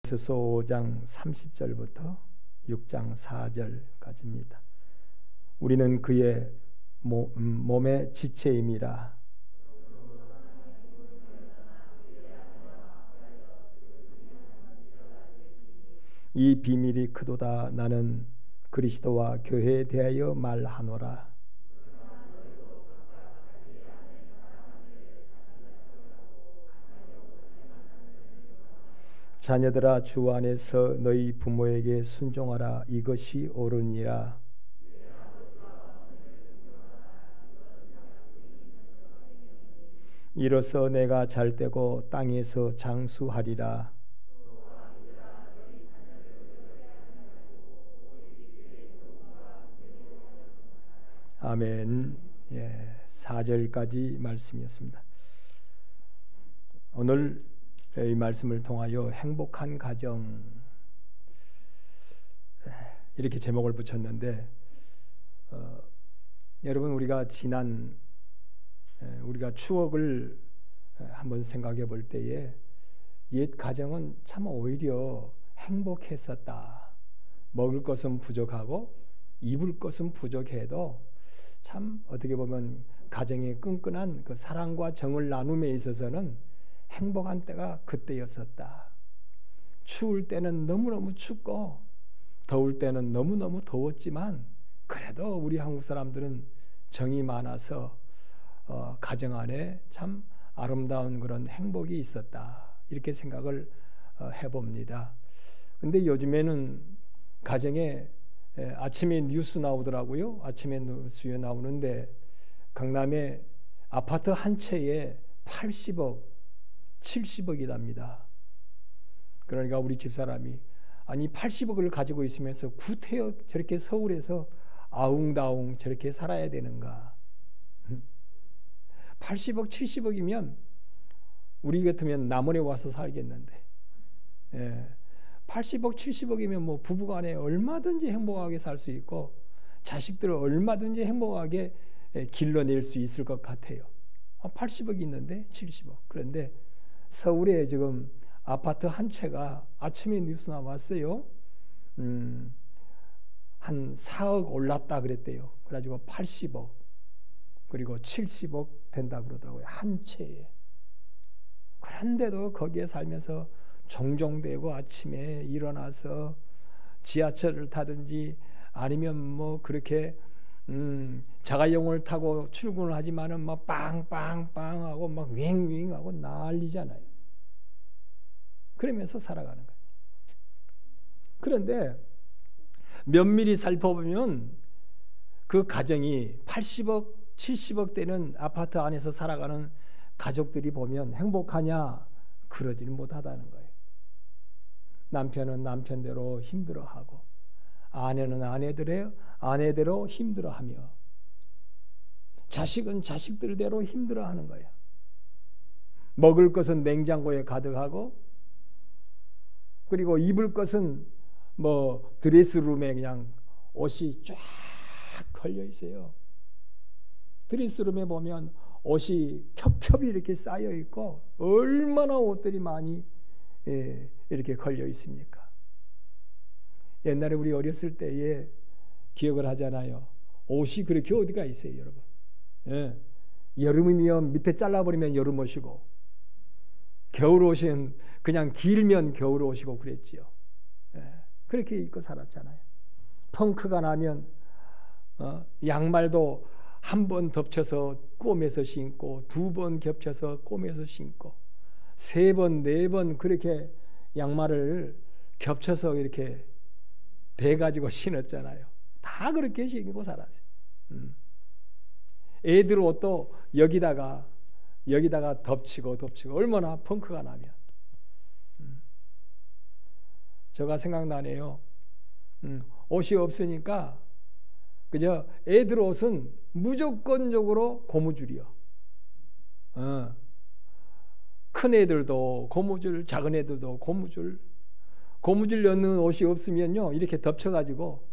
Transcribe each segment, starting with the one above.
에베소서 5장 30절부터 6장 4절까지입니다. 우리는 그의 몸의 지체임이라. 이 비밀이 크도다. 나는 그리스도와 교회에 대하여 말하노라. 자녀들아, 주 안에서 너희 부모에게 순종하라. 이것이 옳으니라. 이로써 내가 잘되고 땅에서 장수하리라. 아멘. 4절까지 말씀이었습니다. 오늘 이 말씀을 통하여 행복한 가정, 이렇게 제목을 붙였는데, 여러분, 우리가 추억을 한번 생각해 볼 때에 옛 가정은 참 오히려 행복했었다. 먹을 것은 부족하고 입을 것은 부족해도 참 어떻게 보면 가정의 끈끈한 그 사랑과 정을 나눔에 있어서는 행복한 때가 그때였었다. 추울 때는 너무너무 춥고 더울 때는 너무너무 더웠지만 그래도 우리 한국 사람들은 정이 많아서 가정 안에 참 아름다운 그런 행복이 있었다. 이렇게 생각을 해봅니다. 근데 요즘에는 가정에 아침에 뉴스 나오더라고요. 아침에 뉴스에 나오는데 강남에 아파트 한 채에 80억, 70억이랍니다. 그러니까 우리 집사람이 아니 80억을 가지고 있으면서 구태여 저렇게 서울에서 아웅다웅 저렇게 살아야 되는가. 80억, 70억이면 우리 같으면 남원에 와서 살겠는데, 80억, 70억이면 뭐 부부간에 얼마든지 행복하게 살 수 있고 자식들을 얼마든지 행복하게 길러낼 수 있을 것 같아요. 80억이 있는데 70억. 그런데 서울에 지금 아파트 한 채가 아침에 뉴스 나왔어요. 한 4억 올랐다 그랬대요. 그래가지고 80억 그리고 70억 된다 그러더라고요. 한 채에. 그런데도 거기에 살면서 종종되고 아침에 일어나서 지하철을 타든지 아니면 뭐 그렇게 자가용을 타고 출근을 하지만은 막 빵빵빵 하고 막 윙윙 하고 난리잖아요. 그러면서 살아가는 거예요. 그런데 면밀히 살펴보면 그 가정이 80억, 70억 되는 아파트 안에서 살아가는 가족들이 보면 행복하냐? 그러지는 못하다는 거예요. 남편은 남편대로 힘들어하고 아내는 아내대로 힘들어하며 자식은 자식들대로 힘들어하는 거예요. 먹을 것은 냉장고에 가득하고 그리고 입을 것은 뭐 드레스룸에 그냥 옷이 쫙 걸려 있어요. 드레스룸에 보면 옷이 겹겹이 이렇게 쌓여 있고 얼마나 옷들이 많이 이렇게 걸려 있습니까? 옛날에 우리 어렸을 때에 기억을 하잖아요. 옷이 그렇게 어디가 있어요, 여러분? 여름이면 밑에 잘라버리면 여름 옷이고 겨울 옷은 그냥 길면 겨울 옷이고 그랬지요. 그렇게 입고 살았잖아요. 펑크가 나면 양말도 한 번 덮쳐서 꼬매서 신고 두 번 겹쳐서 꼬매서 신고 세 번, 네 번 그렇게 양말을 겹쳐서 이렇게 대가지고 신었잖아요. 다 그렇게 신고 살았어요. 애들 옷도 여기다가 덮치고 얼마나 펑크가 나면. 제가 생각나네요. 옷이 없으니까 그저 애들 옷은 무조건적으로 고무줄이요. 큰 애들도 고무줄, 작은 애들도 고무줄 넣는 옷이 없으면요 이렇게 덮쳐가지고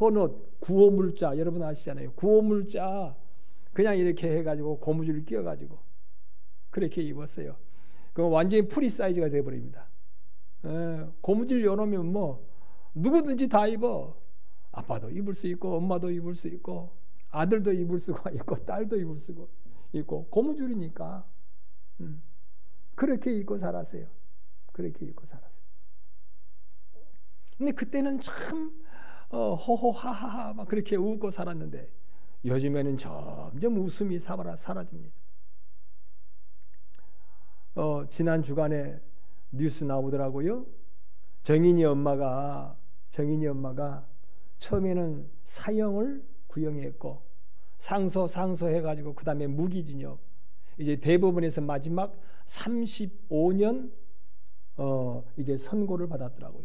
헌옷, 구호물자 여러분 아시잖아요. 구호물자 그냥 이렇게 해가지고 고무줄을 끼워가지고 그렇게 입었어요. 그럼 완전히 프리 사이즈가 돼버립니다. 고무줄 여놓으면 뭐 누구든지 다 입어. 아빠도 입을 수 있고 엄마도 입을 수 있고 아들도 입을 수가 있고 딸도 입을 수가 있고 고무줄이니까 그렇게 입고 살았어요. 그렇게 입고 살았어요. 근데 그때는 참 호호하하하 막 그렇게 웃고 살았는데 요즘에는 점점 웃음이 사라집니다. 지난 주간에 뉴스 나오더라고요. 정인이 엄마가 처음에는 사형을 구형했고 상소해가지고 그 다음에 무기징역, 이제 대법원에서 마지막 35년 이제 선고를 받았더라고요.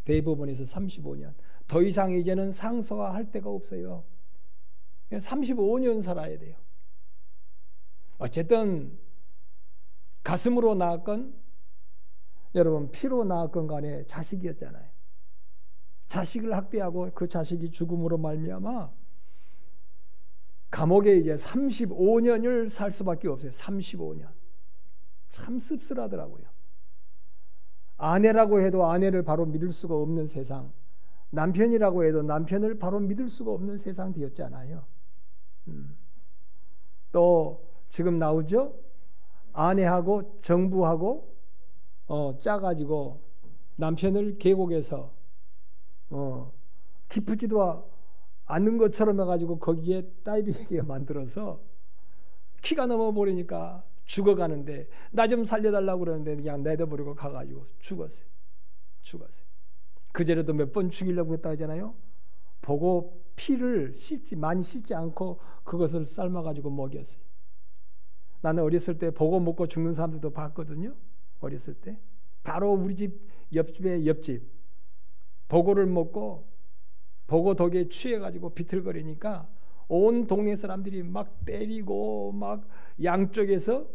대법원에서 35년. 더 이상 이제는 상소가 할 데가 없어요. 35년 살아야 돼요. 어쨌든 가슴으로 낳았건 여러분 피로 낳았건 간에 자식이었잖아요. 자식을 학대하고 그 자식이 죽음으로 말미암아 감옥에 이제 35년을 살 수밖에 없어요. 35년. 참 씁쓸하더라고요. 아내라고 해도 아내를 바로 믿을 수가 없는 세상, 남편이라고 해도 남편을 바로 믿을 수가 없는 세상 되었잖아요. 또 지금 나오죠? 아내하고 정부하고 짜가지고 남편을 계곡에서 깊지도 않는 것처럼 해가지고 거기에 다이빙하게 만들어서 키가 넘어버리니까 죽어가는데 나 좀 살려달라고 그러는데 그냥 내버리고 가가지고 죽었어요. 그제라도 몇 번 죽이려고 했다 하잖아요. 보고 피를 많이 씻지 않고 그것을 삶아가지고 먹였어요. 나는 어렸을 때 보고 먹고 죽는 사람들도 봤거든요. 어렸을 때 바로 우리 집 옆집 보고를 먹고 보고 덕에 취해가지고 비틀거리니까 온 동네 사람들이 막 때리고 막 양쪽에서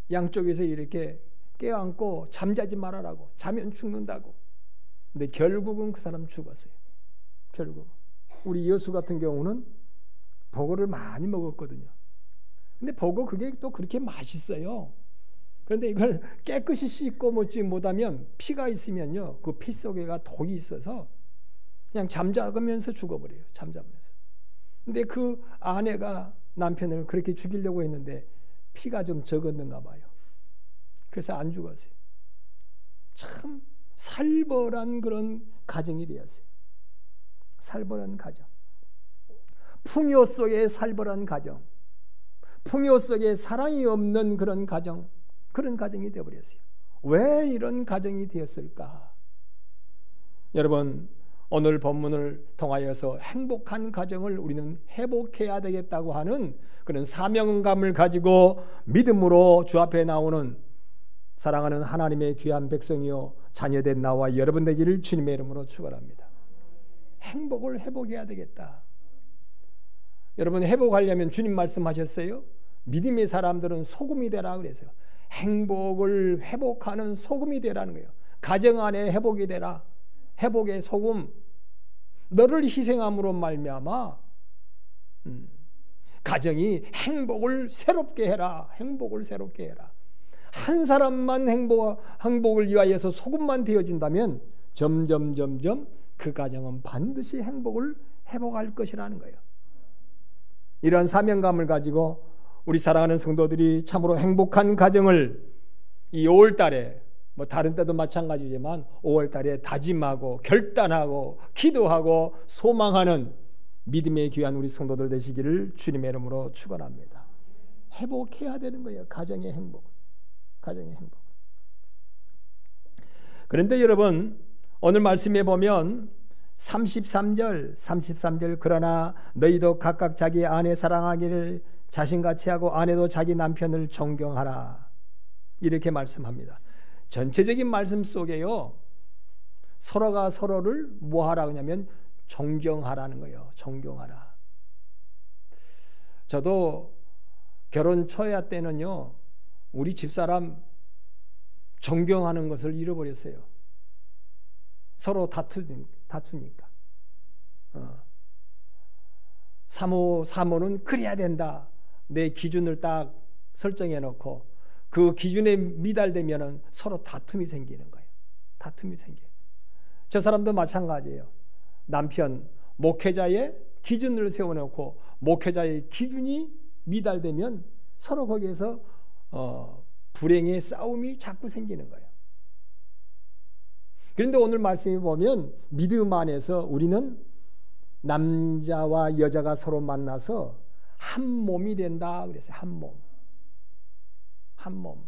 이렇게 껴안고 잠자지 말아라고, 자면 죽는다고. 근데 결국은 그 사람 죽었어요. 결국 우리 여수 같은 경우는 보고를 많이 먹었거든요. 근데 보고 그게 또 그렇게 맛있어요. 그런데 이걸 깨끗이 씻고 먹지 못하면 피가 있으면요, 그 피 속에가 독이 있어서 그냥 잠자면서 죽어버려요. 잠자면서. 근데 그 아내가 남편을 그렇게 죽이려고 했는데 피가 좀 적었는가 봐요. 그래서 안 죽었어요. 참 살벌한 그런 가정이 되었어요. 살벌한 가정. 풍요 속의 살벌한 가정. 풍요 속에 사랑이 없는 그런 가정. 그런 가정이 되어버렸어요. 왜 이런 가정이 되었을까? 여러분, 오늘 본문을 통하여서 행복한 가정을 우리는 회복해야 되겠다고 하는 그런 사명감을 가지고 믿음으로 주 앞에 나오는 사랑하는 하나님의 귀한 백성이요 자녀된 나와 여러분 되기를 주님의 이름으로 축원합니다. 행복을 회복해야 되겠다. 여러분, 회복하려면 주님 말씀하셨어요. 믿음의 사람들은 소금이 되라 그랬어요. 행복을 회복하는 소금이 되라는 거예요. 가정 안에 회복이 되라. 회복의 소금. 너를 희생함으로 말미암아 가정이 행복을 새롭게 해라. 행복을 새롭게 해라. 한 사람만 행복을 위하여서 소금만 되어진다면 점점 그 가정은 반드시 행복을 회복할 것이라는 거예요. 이런 사명감을 가지고 우리 사랑하는 성도들이 참으로 행복한 가정을 이 5월달에 뭐 다른 때도 마찬가지지만 5월달에 다짐하고 결단하고 기도하고 소망하는 믿음의 귀한 우리 성도들 되시기를 주님의 이름으로 축원합니다. 회복해야 되는 거예요. 가정의 행복. 그런데 여러분, 오늘 말씀에 보면 33절 그러나 너희도 각각 자기 아내 사랑하기를 자신같이 하고 아내도 자기 남편을 존경하라. 이렇게 말씀합니다. 전체적인 말씀 속에요, 서로가 서로를 뭐 하라 그러냐면 존경하라는 거예요. 존경하라. 저도 결혼 초야 때는요, 우리 집사람 존경하는 것을 잃어버렸어요. 서로 다투니까. 사모는 그래야 된다. 내 기준을 딱 설정해 놓고 그 기준에 미달되면 서로 다툼이 생기는 거예요. 다툼이 생겨요. 저 사람도 마찬가지예요. 남편, 목회자의 기준을 세워놓고 목회자의 기준이 미달되면 서로 거기에서 불행의 싸움이 자꾸 생기는 거예요. 그런데 오늘 말씀에 보면 믿음 안에서 우리는 남자와 여자가 서로 만나서 한 몸이 된다 그랬어요. 한 몸. 한 몸.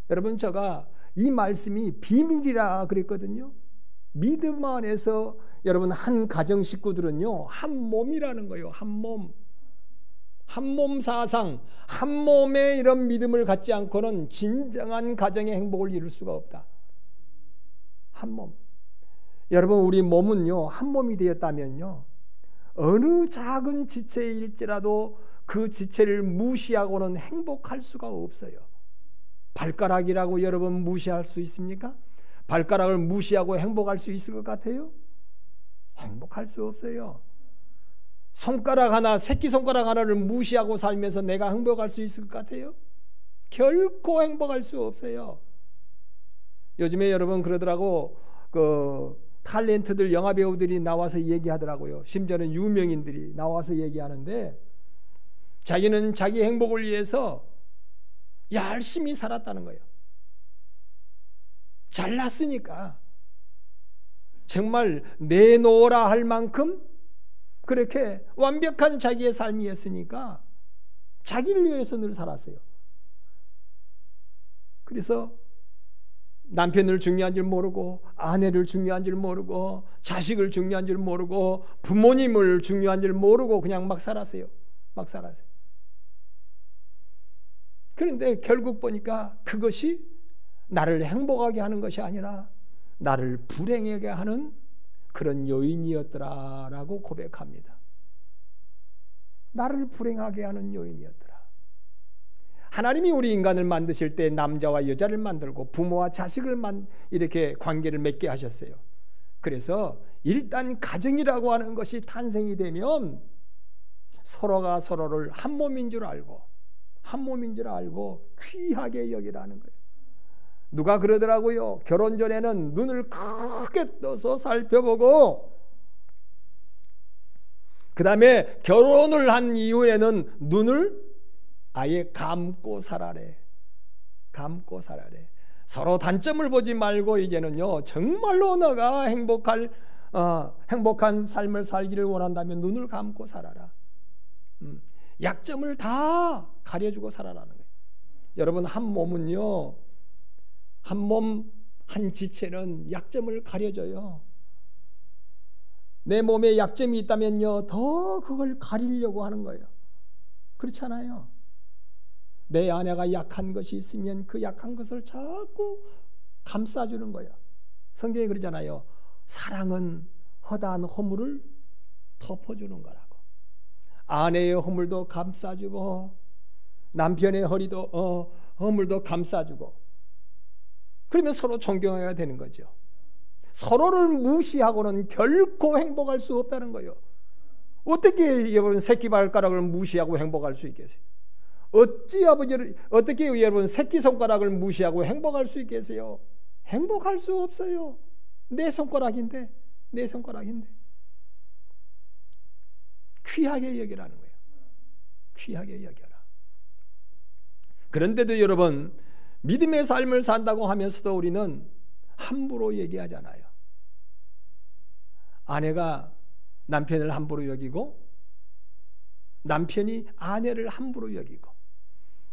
여러분, 제가 이 말씀이 비밀이라 그랬거든요. 믿음 안에서 여러분 한 가정 식구들은요, 한 몸이라는 거예요. 한 몸. 한 몸 사상, 한 몸의 이런 믿음을 갖지 않고는 진정한 가정의 행복을 이룰 수가 없다. 한 몸. 여러분, 우리 몸은요, 한 몸이 되었다면요, 어느 작은 지체일지라도 그 지체를 무시하고는 행복할 수가 없어요. 발가락이라고 여러분 무시할 수 있습니까? 발가락을 무시하고 행복할 수 있을 것 같아요? 행복할 수 없어요. 손가락 하나, 새끼손가락 하나를 무시하고 살면서 내가 행복할 수 있을 것 같아요? 결코 행복할 수 없어요. 요즘에 여러분 그러더라고, 탤런트들, 영화배우들이 나와서 얘기하더라고요. 심지어는 유명인들이 나와서 얘기하는데, 자기는 자기 행복을 위해서 열심히 살았다는 거예요. 잘났으니까 정말 내놓으라 할 만큼 그렇게 완벽한 자기의 삶이었으니까 자기를 위해서 늘 살았어요. 그래서 남편을 중요한 줄 모르고, 아내를 중요한 줄 모르고, 자식을 중요한 줄 모르고, 부모님을 중요한 줄 모르고 그냥 막 살았어요. 막 살았어요. 그런데 결국 보니까 그것이 나를 행복하게 하는 것이 아니라 나를 불행하게 하는 그런 요인이었더라라고 고백합니다. 나를 불행하게 하는 요인이었더라. 하나님이 우리 인간을 만드실 때 남자와 여자를 만들고 부모와 자식을 이렇게 관계를 맺게 하셨어요. 그래서 일단 가정이라고 하는 것이 탄생이 되면 서로가 서로를 한 몸인 줄 알고, 한 몸인 줄 알고 귀하게 여기라는 거예요. 누가 그러더라고요. 결혼 전에는 눈을 크게 떠서 살펴보고, 그 다음에 결혼을 한 이후에는 눈을 아예 감고 살아래. 감고 살아래. 서로 단점을 보지 말고 이제는요, 정말로 너가 행복한 삶을 살기를 원한다면 눈을 감고 살아라. 약점을 다 가려주고 살아라는 거예요. 여러분, 한 몸은요, 한 몸, 한 지체는 약점을 가려줘요. 내 몸에 약점이 있다면요, 더 그걸 가리려고 하는 거예요. 그렇지 않아요? 내 아내가 약한 것이 있으면 그 약한 것을 자꾸 감싸주는 거예요. 성경에 그러잖아요. 사랑은 허다한 허물을 덮어주는 거라고. 아내의 허물도 감싸주고, 남편의 허물도 감싸주고, 그러면 서로 존경해야 되는 거죠. 서로를 무시하고는 결코 행복할 수 없다는 거예요. 어떻게 여러분 새끼발가락을 무시하고 행복할 수 있겠어요? 어떻게 여러분 새끼손가락을 무시하고 행복할 수 있겠어요? 행복할 수 없어요. 내 손가락인데, 내 손가락인데. 귀하게 여기라는 거예요. 귀하게 여겨라. 그런데도 여러분, 믿음의 삶을 산다고 하면서도 우리는 함부로 얘기하잖아요. 아내가 남편을 함부로 여기고, 남편이 아내를 함부로 여기고,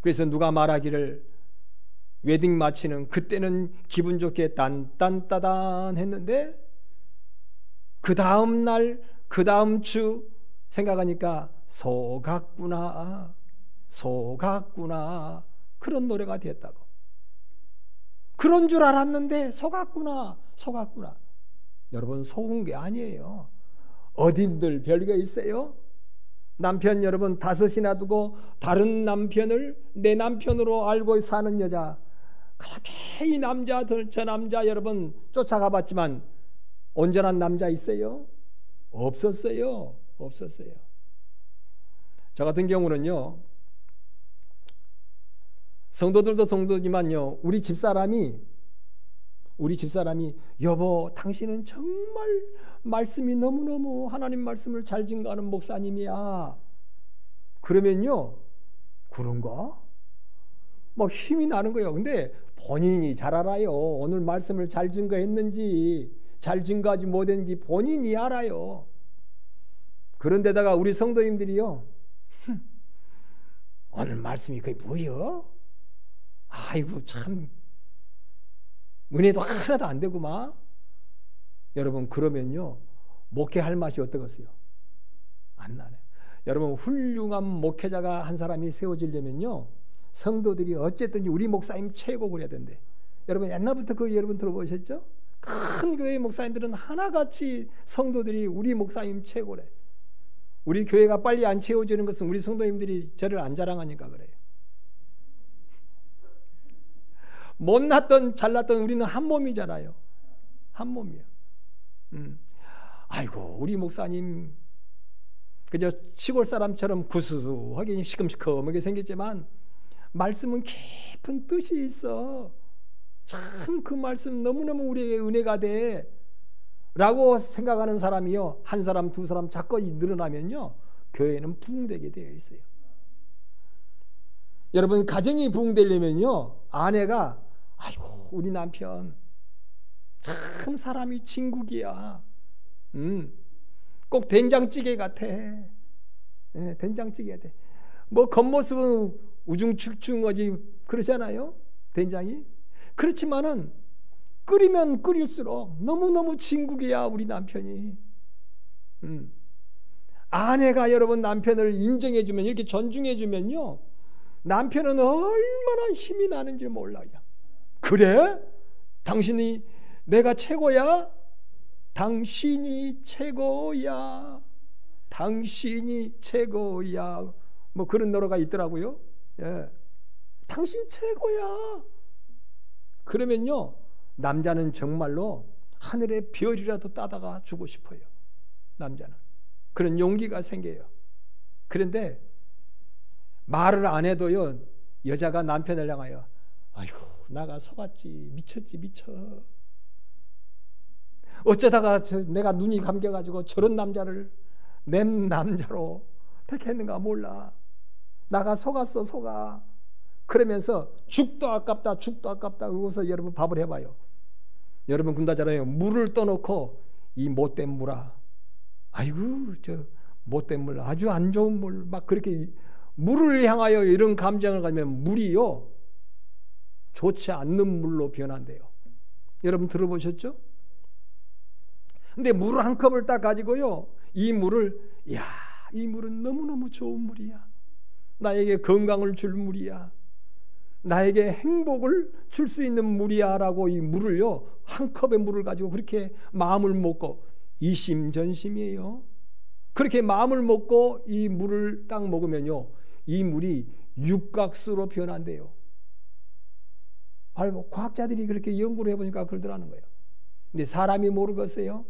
그래서 누가 말하기를 웨딩 마치는 그때는 기분 좋게 딴딴따단 했는데 그 다음 날, 그 다음 주 생각하니까 속았구나, 속았구나, 그런 노래가 됐다고. 그런 줄 알았는데 속았구나, 속았구나. 여러분, 속은 게 아니에요. 어딘들 별게 있어요? 남편 여러분 5이나 두고 다른 남편을 내 남편으로 알고 사는 여자, 그렇게 이 남자 저 남자 여러분 쫓아가 봤지만 온전한 남자 있어요? 없었어요. 없었어요. 저 같은 경우는요, 성도들도 성도지만요, 우리 집사람이 우리 집사람이 여보 당신은 정말 말씀이 너무너무 하나님 말씀을 잘 증거하는 목사님이야. 그러면요, 그런가? 막 힘이 나는 거예요. 근데 본인이 잘 알아요. 오늘 말씀을 잘 증거했는지 잘 증거하지 못했는지 본인이 알아요. 그런데다가 우리 성도님들이요, 오늘 말씀이 그게 뭐예요? 아이고 참 은혜도 하나도 안 되구만. 여러분 그러면요 목회할 맛이 어떠겠어요? 안 나네요. 여러분 훌륭한 목회자가 한 사람이 세워지려면요 성도들이 어쨌든 우리 목사님 최고 그래야 된대. 여러분 옛날부터 그 여러분 들어보셨죠? 큰 교회 목사님들은 하나같이 성도들이 우리 목사님 최고래. 우리 교회가 빨리 안 채워지는 것은 우리 성도님들이 저를 안 자랑하니까 그래요. 못났던 잘났던 우리는 한 몸이잖아요. 한 몸이요. 아이고 우리 목사님 그저 시골 사람처럼 구수하게 시큼시큼하게 생겼지만 말씀은 깊은 뜻이 있어. 참 그 말씀 너무너무 우리에게 은혜가 돼 라고 생각하는 사람이요 한 사람 두 사람 자꾸 늘어나면요 교회는 부흥되게 되어 있어요. 여러분 가정이 부흥되려면요 아내가 아이고 우리 남편 참 사람이 진국이야. 꼭 된장찌개 같아. 네, 된장찌개 같아. 뭐 겉모습은 우중충충하지 그러잖아요. 된장이. 그렇지만은 끓이면 끓일수록 너무너무 진국이야 우리 남편이. 아내가 여러분 남편을 인정해주면 이렇게 존중해주면요 남편은 얼마나 힘이 나는지 몰라요. 그래? 당신이 내가 최고야? 당신이 최고야. 당신이 최고야. 뭐 그런 노래가 있더라고요. 예. 당신 최고야. 그러면요 남자는 정말로 하늘의 별이라도 따다가 주고 싶어요. 남자는 그런 용기가 생겨요. 그런데 말을 안 해도요 여자가 남편을 향하여 아이고 나가 속았지 미쳤지 미쳐. 어쩌다가 내가 눈이 감겨가지고 저런 남자를 내 남자로 택했는가 몰라. 나가 속았어 속아. 그러면서 죽도 아깝다 죽도 아깝다. 그러고서 여러분 밥을 해봐요. 여러분 군다잖아요. 물을 떠놓고 이 못된 물아 아이고 저 못된 물 아주 안 좋은 물 막 그렇게 물을 향하여 이런 감정을 가지면 물이요 좋지 않는 물로 변한대요. 여러분 들어보셨죠? 근데 물을 한 컵을 딱 가지고요 이 물을 야, 이 물은 너무너무 좋은 물이야. 나에게 건강을 줄 물이야. 나에게 행복을 줄 수 있는 물이야 라고 이 물을요 한 컵의 물을 가지고 그렇게 마음을 먹고 이심전심이에요. 그렇게 마음을 먹고 이 물을 딱 먹으면요 이 물이 육각수로 변한대요. 바로 과학자들이 그렇게 연구를 해보니까 그러더라는 거예요. 근데 사람이 모르겠어요.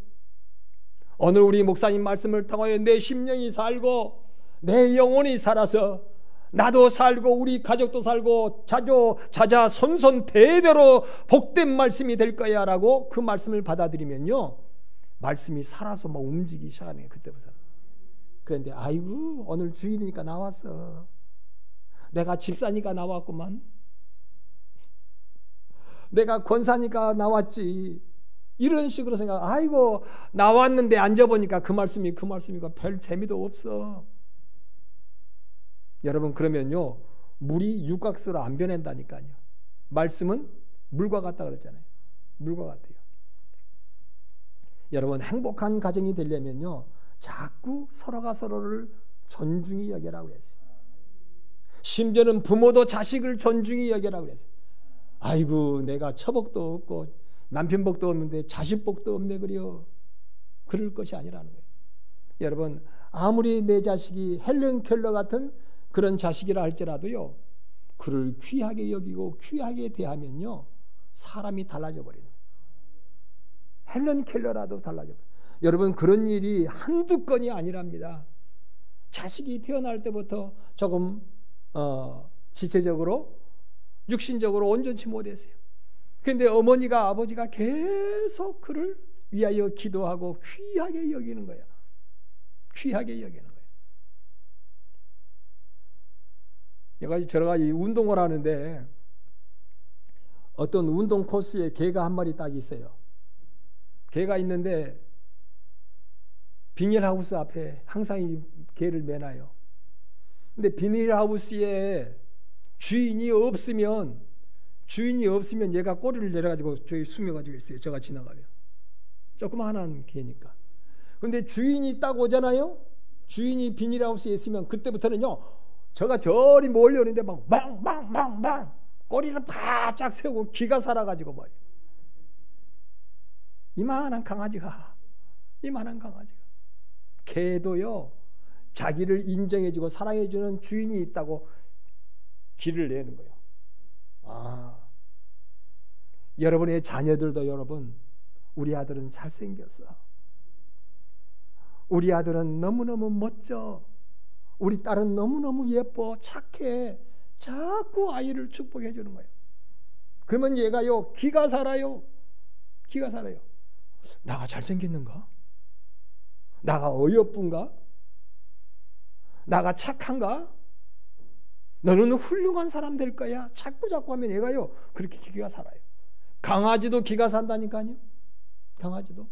오늘 우리 목사님 말씀을 통하여 내 심령이 살고 내 영혼이 살아서 나도 살고 우리 가족도 살고 자자 손손 대대로 복된 말씀이 될 거야 라고 그 말씀을 받아들이면요 말씀이 살아서 막 움직이기 시작하네. 그때부터. 그런데 아이고 오늘 주일이니까 나왔어. 내가 집사니까 나왔구만. 내가 권사니까 나왔지. 이런 식으로 생각. 아이고 나왔는데 앉아보니까 그 말씀이고 별 재미도 없어. 여러분 그러면요 물이 육각수로 안 변한다니까요. 말씀은 물과 같다 그랬잖아요. 물과 같아요. 여러분 행복한 가정이 되려면요 자꾸 서로가 서로를 존중히 여겨라고 그랬어요. 심지어는 부모도 자식을 존중히 여겨라고 그랬어요. 아이고 내가 처복도 없고 남편복도 없는데 자식복도 없네 그려. 그럴 것이 아니라는 거예요. 여러분 아무리 내 자식이 헬렌 켈러 같은 그런 자식이라 할지라도요 그를 귀하게 여기고 귀하게 대하면요 사람이 달라져 버리는 거예요. 헬렌 켈러라도 달라져 버려요. 여러분 그런 일이 한두 건이 아니랍니다. 자식이 태어날 때부터 조금 지체적으로 육신적으로 온전치 못했어요. 그런데 어머니가 아버지가 계속 그를 위하여 기도하고 귀하게 여기는 거야. 귀하게 여기는 거야. 여러 가지 운동을 하는데 어떤 운동 코스에 개가 한 마리 딱 있어요. 개가 있는데 비닐하우스 앞에 항상 이 개를 매놔요. 근데 비닐하우스에 주인이 없으면 얘가 꼬리를 내려가지고 저기 숨어가지고 있어요. 제가 지나가면. 조그마한 개니까. 근데 주인이 딱 오잖아요. 주인이 비닐하우스에 있으면 그때부터는요. 저가 저리 몰려오는데 막 빵빵빵빵 꼬리를 바짝 세우고 기가 살아가지고 말이에요. 이만한 강아지가 개도요. 자기를 인정해주고 사랑해주는 주인이 있다고 기를 내는 거예요. 여러분의 자녀들도 여러분, 우리 아들은 잘생겼어. 우리 아들은 너무너무 멋져. 우리 딸은 너무너무 예뻐, 착해. 자꾸 아이를 축복해 주는 거예요. 그러면 얘가요, 기가 살아요. 나가 잘생겼는가? 나가 어여쁜가? 나가 착한가? 너는 훌륭한 사람 될 거야. 자꾸 하면 얘가요, 그렇게 기가 살아요. 강아지도 기가 산다니까요. 강아지도.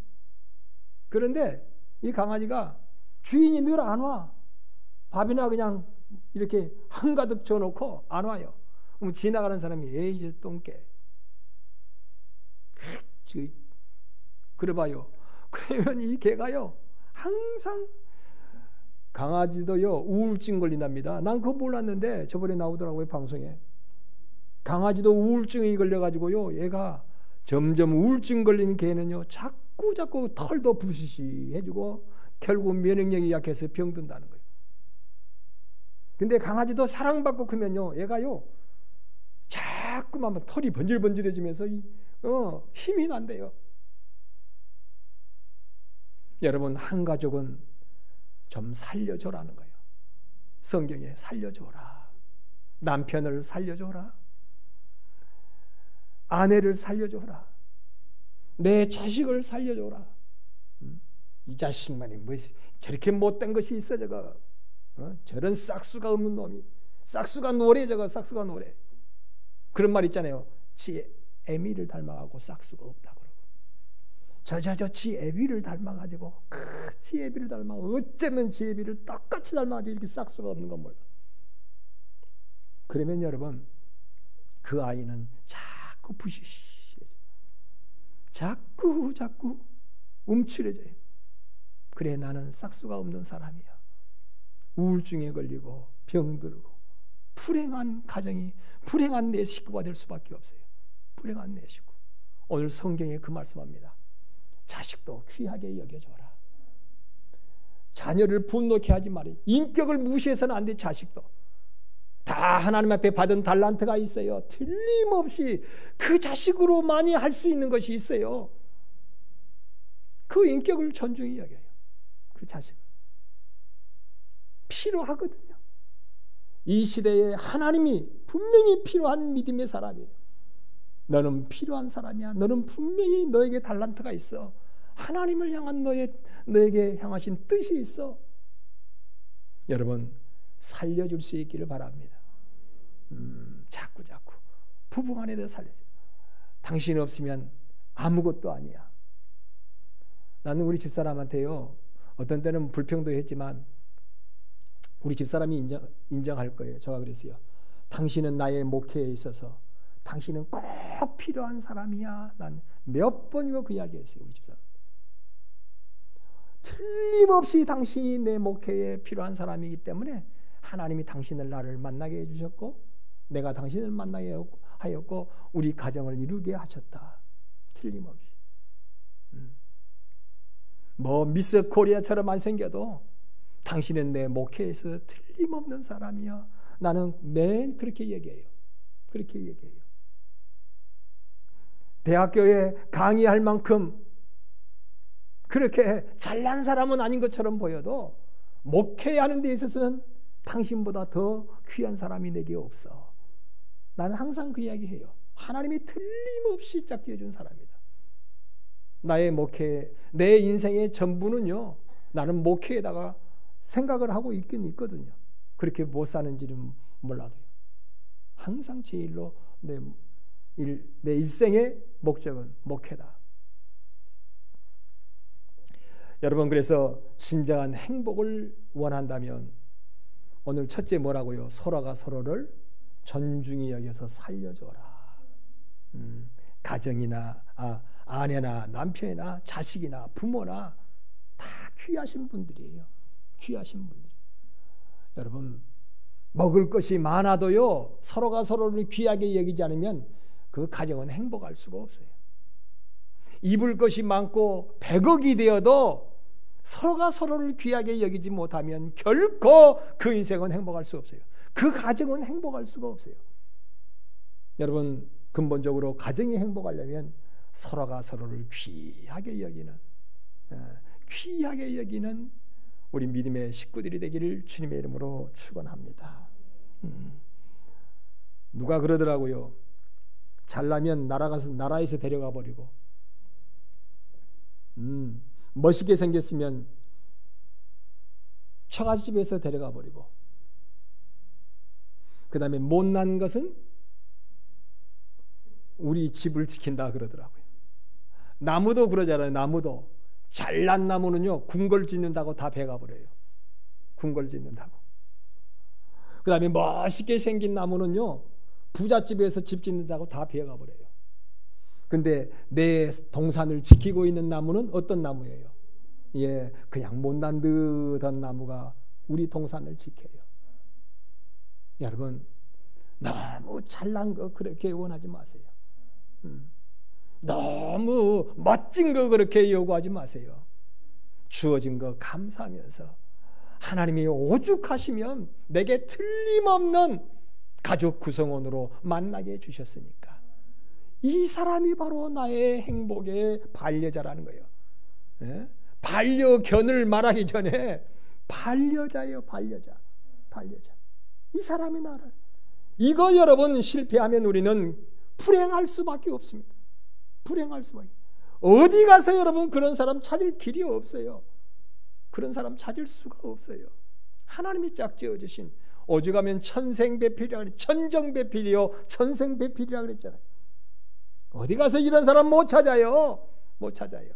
그런데 이 강아지가 주인이 늘 안 와. 밥이나 그냥 이렇게 한가득 줘놓고 안 와요. 그럼 지나가는 사람이 에이 저 똥개. 그래봐요. 그러면 이 개가요 항상 강아지도요 우울증 걸린답니다. 난 그거 몰랐는데 저번에 나오더라고요 방송에. 강아지도 우울증이 걸려가지고요 얘가 점점 우울증 걸리는 개는요 자꾸 털도 부시시해지고 결국 면역력이 약해서 병든다는 거예요. 근데 강아지도 사랑받고 크면요 얘가요 자꾸만 털이 번질번질해지면서 힘이 난대요. 여러분 한 가족은 좀 살려줘라는 거예요. 성경에 살려줘라. 남편을 살려줘라. 아내를 살려줘라. 내 자식을 살려줘라. 이 자식만이 뭐 저렇게 못된 것이 있어 저거. 저런 싹수가 없는 놈이. 싹수가 노래 저거 싹수가 노래. 그런 말 있잖아요. 지 애미를 닮아가고 싹수가 없다 그러고. 지 애비를 닮아가지고 지 애비를 닮아 어쩌면 지 애비를 똑같이 닮아가지고 이렇게 싹수가 없는 건 몰라. 그러면 여러분 그 아이는 자꾸 부시시해져. 자꾸 움츠려져요. 그래 나는 싹수가 없는 사람이야. 우울증에 걸리고 병들고 불행한 가정이 불행한 내 식구가 될 수밖에 없어요. 불행한 내 식구. 오늘 성경에 그 말씀합니다. 자식도 귀하게 여겨줘라. 자녀를 분노케 하지 말아요. 인격을 무시해서는 안 돼. 자식도 다 하나님 앞에 받은 달란트가 있어요. 틀림없이 그 자식으로 많이 할 수 있는 것이 있어요. 그 인격을 존중히 여겨요. 그 자식을 필요하거든요. 이 시대에 하나님이 분명히 필요한 믿음의 사람이에요. 너는 필요한 사람이야. 너는 분명히 너에게 달란트가 있어. 하나님을 향한 너에게 향하신 뜻이 있어. 여러분 살려줄 수 있기를 바랍니다. 자꾸 부부간에 대해 살려줘. 당신 없으면 아무것도 아니야. 나는 우리 집사람한테요 어떤 때는 불평도 했지만 우리 집사람이 인정할 거예요. 제가 그랬어요. 당신은 나의 목회에 있어서 당신은 꼭 필요한 사람이야. 난 몇 번이고 그 이야기했어요. 우리 집사람. 틀림없이 당신이 내 목회에 필요한 사람이기 때문에 하나님이 당신을 나를 만나게 해주셨고 내가 당신을 만나게 하였고 우리 가정을 이루게 하셨다. 틀림없이. 뭐 미스 코리아처럼만 생겨도 당신은 내 목회에서 틀림없는 사람이야. 나는 맨 그렇게 얘기해요. 그렇게 얘기해요. 대학교에 강의할 만큼 그렇게 잘난 사람은 아닌 것처럼 보여도 목회하는 데 있어서는 당신보다 더 귀한 사람이 내게 없어. 나는 항상 그 이야기해요. 하나님이 틀림없이 짝지어 준 사람이다. 나의 목회, 내 인생의 전부는요, 나는 목회에다가 생각을 하고 있긴 있거든요. 그렇게 못 사는지는 몰라도요. 항상 제 일로 내 일생의 목적은 목회다. 여러분, 그래서 진정한 행복을 원한다면 오늘 첫째 뭐라고요? 서로가 서로를 존중히 여겨서 살려줘라. 가정이나 아내나 남편이나 자식이나 부모나 다 귀하신 분들이에요. 귀하신 분들. 여러분, 먹을 것이 많아도요, 서로가 서로를 귀하게 여기지 않으면 그 가정은 행복할 수가 없어요. 입을 것이 많고 100억이 되어도 서로가 서로를 귀하게 여기지 못하면 결코 그 인생은 행복할 수 없어요. 그 가정은 행복할 수가 없어요. 여러분, 근본적으로 가정이 행복하려면 서로가 서로를 귀하게 여기는 우리 믿음의 식구들이 되기를 주님의 이름으로 축원합니다. 누가 그러더라고요. 잘나면 나라에서 데려가 버리고, 멋있게 생겼으면 처갓집에서 데려가 버리고, 그 다음에 못난 것은 우리 집을 지킨다 그러더라고요. 나무도 그러잖아요. 나무도 잘난 나무는요, 궁궐 짓는다고 다 베가 버려요. 궁궐 짓는다고. 그 다음에 멋있게 생긴 나무는요, 부잣집에서 집 짓는다고 다 베가 버려요. 근데 내 동산을 지키고 있는 나무는 어떤 나무예요? 예, 그냥 못난 듯한 나무가 우리 동산을 지켜요. 여러분, 너무 잘난 거 그렇게 원하지 마세요. 너무 멋진 거 그렇게 요구하지 마세요. 주어진 거 감사하면서, 하나님이 오죽하시면 내게 틀림없는 가족 구성원으로 만나게 해주셨으니까 이 사람이 바로 나의 행복의 반려자라는 거예요. 예? 반려견을 말하기 전에 반려자예요. 반려자. 이 사람이 나를, 이거 여러분 실패하면 우리는 불행할 수밖에 없습니다. 불행할 수밖에. 어디 가서 여러분 그런 사람 찾을 길이 없어요. 그런 사람 찾을 수가 없어요. 하나님이 짝지어 주신, 오죽하면 천생배필이라, 천정배필이요 천생배필이라 그랬잖아요. 어디 가서 이런 사람 못 찾아요. 못 찾아요.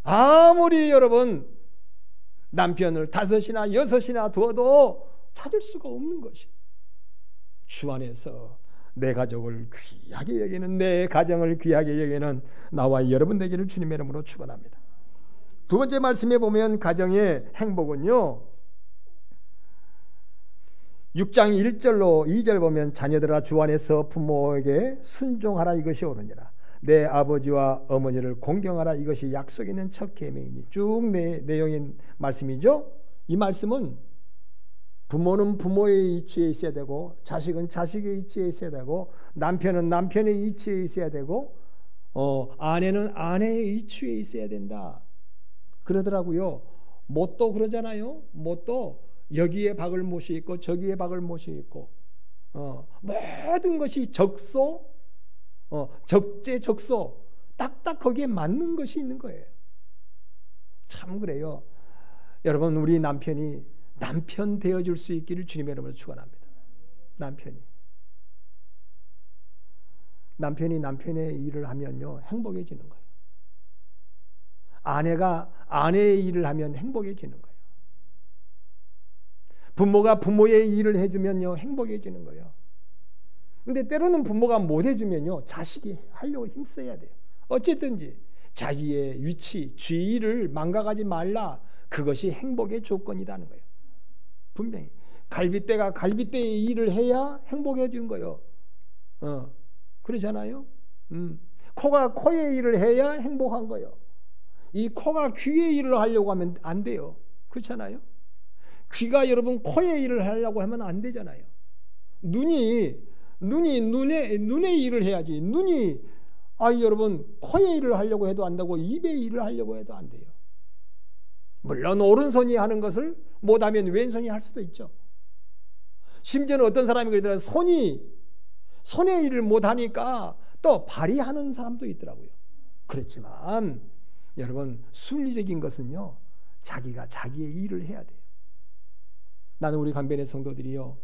아무리 여러분 남편을 5이나 6이나 두어도 찾을 수가 없는 것이, 주 안에서 내 가족을 귀하게 여기는, 내 가정을 귀하게 여기는 나와 여러분 되기를 주님의 이름으로 축원합니다. 두 번째 말씀에 보면 가정의 행복은요, 6장 1절로 2절 보면 자녀들아 주 안에서 부모에게 순종하라 이것이 옳으니라. 내 아버지와 어머니를 공경하라 이것이 약속 있는 첫 계명이니. 쭉 내용인 말씀이죠. 이 말씀은 부모는 부모의 이치에 있어야 되고, 자식은 자식의 이치에 있어야 되고, 남편은 남편의 이치에 있어야 되고, 아내는 아내의 이치에 있어야 된다 그러더라고요. 못도 그러잖아요. 못도 여기에 박을 못이 있고 저기에 박을 못이 있고, 모든 것이 적소, 적재적소, 딱딱 거기에 맞는 것이 있는 거예요. 참 그래요. 여러분, 우리 남편이 남편 되어줄 수 있기를 주님의 이름으로 축원합니다. 남편이 남편의 일을 하면요, 행복해지는 거예요. 아내가 아내의 일을 하면 행복해지는 거예요. 부모가 부모의 일을 해주면요, 행복해지는 거예요. 근데 때로는 부모가 못 해주면요, 자식이 하려고 힘써야 돼요. 어쨌든지 자기의 위치, 지위를 망가가지 말라. 그것이 행복의 조건이라는 거예요. 분명히 갈빗대가 갈빗대의 일을 해야 행복해진 거예요. 그러잖아요. 코가 코의 일을 해야 행복한 거예요. 이 코가 귀의 일을 하려고 하면 안 돼요. 그렇잖아요. 귀가 여러분 코의 일을 하려고 하면 안 되잖아요. 눈이 눈의 일을 해야지. 눈이 여러분 코의 일을 하려고 해도 안 되고 입의 일을 하려고 해도 안 돼요. 물론 오른손이 하는 것을 못하면 왼손이 할 수도 있죠. 심지어는 어떤 사람이 그러더라고요. 손이 손의 일을 못하니까 또 발휘하는 사람도 있더라고요. 그렇지만 여러분, 순리적인 것은요, 자기가 자기의 일을 해야 돼요. 나는 우리 강변의 성도들이요,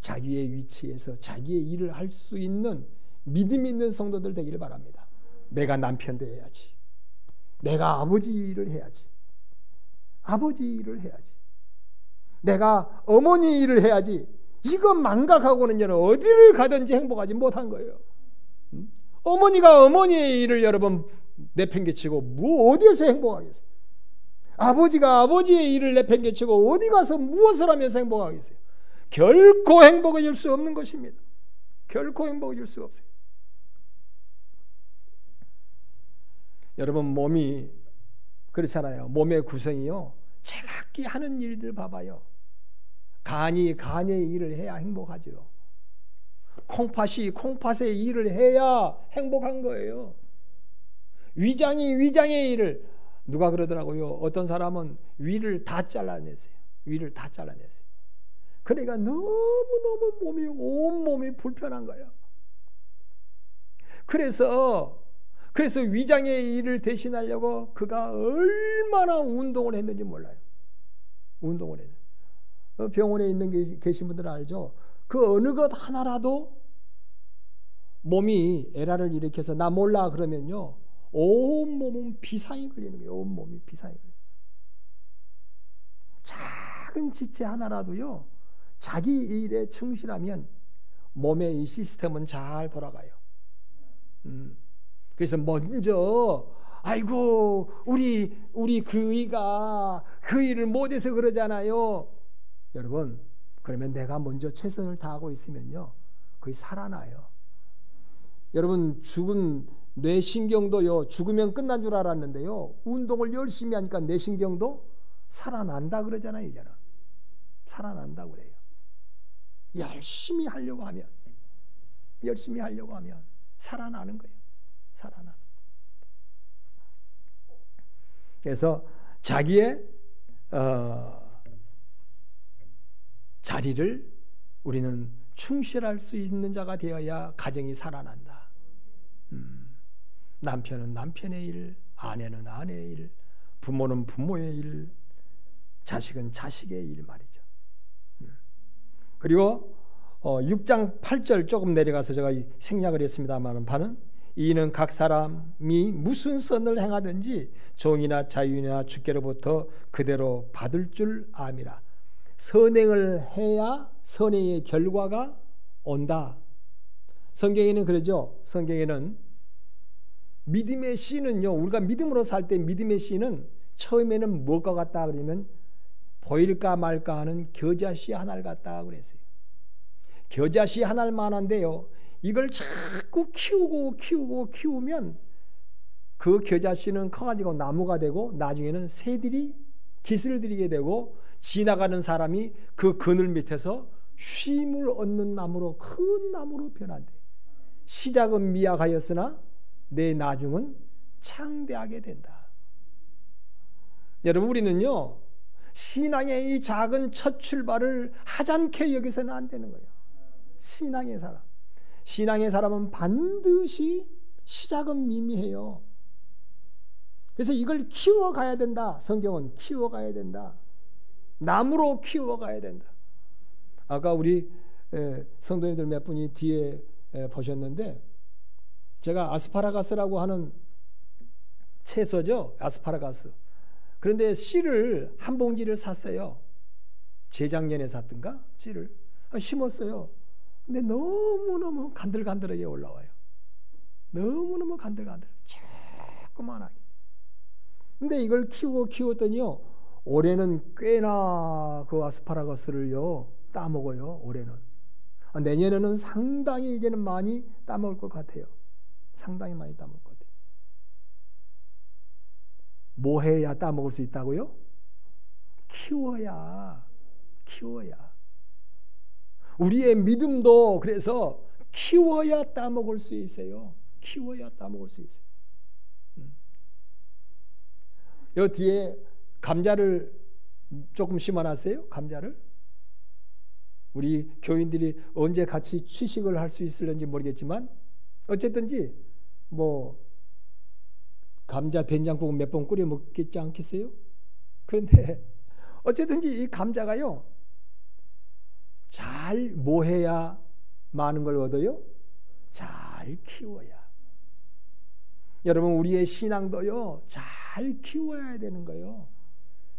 자기의 위치에서 자기의 일을 할 수 있는 믿음 있는 성도들 되기를 바랍니다. 내가 남편도 해야지, 내가 아버지 일을 해야지, 아버지 일을 해야지, 내가 어머니 일을 해야지. 이거 망각하고는 여러분 어디를 가든지 행복하지 못한 거예요. 어머니가 어머니의 일을 여러분 내팽개치고 뭐 어디에서 행복하겠어요? 아버지가 아버지의 일을 내팽개치고 어디 가서 무엇을 하면서 행복하겠어요? 결코 행복을 줄 수 없는 것입니다. 결코 행복을 줄 수 없어요. 여러분, 몸이 그렇잖아요. 몸의 구성이요, 제각기 하는 일들 봐봐요. 간이 간의 일을 해야 행복하죠. 콩팥이 콩팥의 일을 해야 행복한 거예요. 위장이 위장의 일을, 누가 그러더라고요. 어떤 사람은 위를 다 잘라냈어요. 위를 다 잘라냈어요. 그러니까 너무너무 몸이, 온몸이 불편한 거예요. 그래서 위장의 일을 대신하려고 그가 얼마나 운동을 했는지 몰라요. 운동을 했는지. 병원에 계신 분들은 알죠. 그 어느 것 하나라도 몸이 에라를 일으켜서 나 몰라 그러면요, 온몸은 비상이 걸리는 거예요. 온몸이 비상이 걸려요. 작은 지체 하나라도요, 자기 일에 충실하면 몸의 이 시스템은 잘 돌아가요. 그래서 먼저 아이고 우리 그이가 그 일을 못해서 그러잖아요. 여러분, 그러면 내가 먼저 최선을 다하고 있으면요, 거의 살아나요. 여러분, 죽은 뇌신경도요, 죽으면 끝난 줄 알았는데요, 운동을 열심히 하니까 뇌신경도 살아난다 그러잖아요. 이제는 살아난다고 그래요. 열심히 하려고 하면 살아나는 거예요. 살아나는. 그래서 자기의 자리를 우리는 충실할 수 있는 자가 되어야 가정이 살아난다. 남편은 남편의 일, 아내는 아내의 일, 부모는 부모의 일, 자식은 자식의 일 말이죠. 그리고 6장 8절 조금 내려가서 제가 생략을 했습니다만, 반은 이는 각 사람이 무슨 선을 행하든지 종이나 자유나 주께로부터 그대로 받을 줄 암이라. 선행을 해야 선행의 결과가 온다. 성경에는 그러죠. 성경에는 믿음의 씨는요, 우리가 믿음으로 살 때 믿음의 씨는 처음에는 무엇과 같다 그러면 보일까 말까 하는 겨자씨 하나를 갖다 그랬어요. 겨자씨 하나만 한데요, 이걸 자꾸 키우면 그 겨자씨는 커가지고 나무가 되고 나중에는 새들이 깃을 들이게 되고 지나가는 사람이 그 그늘 밑에서 쉼을 얻는 나무로, 큰 나무로 변한대. 시작은 미약하였으나 내 나중은 창대하게 된다. 여러분, 우리는요, 신앙의 이 작은 첫 출발을 하찮게 여기서는 안 되는 거예요. 신앙의 사람은 반드시 시작은 미미해요. 그래서 이걸 키워가야 된다. 성경은 키워가야 된다. 나무로 키워가야 된다. 아까 우리 성도님들 몇 분이 뒤에 보셨는데, 제가 아스파라가스라고 하는 채소죠. 아스파라가스. 그런데 씨를 한 봉지를 샀어요. 재작년에 샀던가 씨를 심었어요. 근데 너무너무 간들간들하게 올라와요. 너무너무 간들간들, 조그만하게. 근데 이걸 키웠더니요, 올해는 꽤나 그 아스파라거스를요 따먹어요. 올해는. 내년에는 상당히 이제는 많이 따먹을 것 같아요. 상당히 많이 따먹을 것 같아요. 뭐 해야 따먹을 수 있다고요? 키워야. 우리의 믿음도 그래서 키워야 따먹을 수 있어요. 키워야 따먹을 수 있어요. 여 뒤에 감자를 조금 심어놨어요. 감자를. 우리 교인들이 언제 같이 취식을 할 수 있을는지 모르겠지만 어쨌든지 뭐 감자 된장국 몇 번 끓여 먹겠지 않겠어요? 그런데 어쨌든지 이 감자가요, 잘 뭐 해야 많은 걸 얻어요? 잘 키워야. 여러분, 우리의 신앙도요, 잘 키워야 되는 거예요.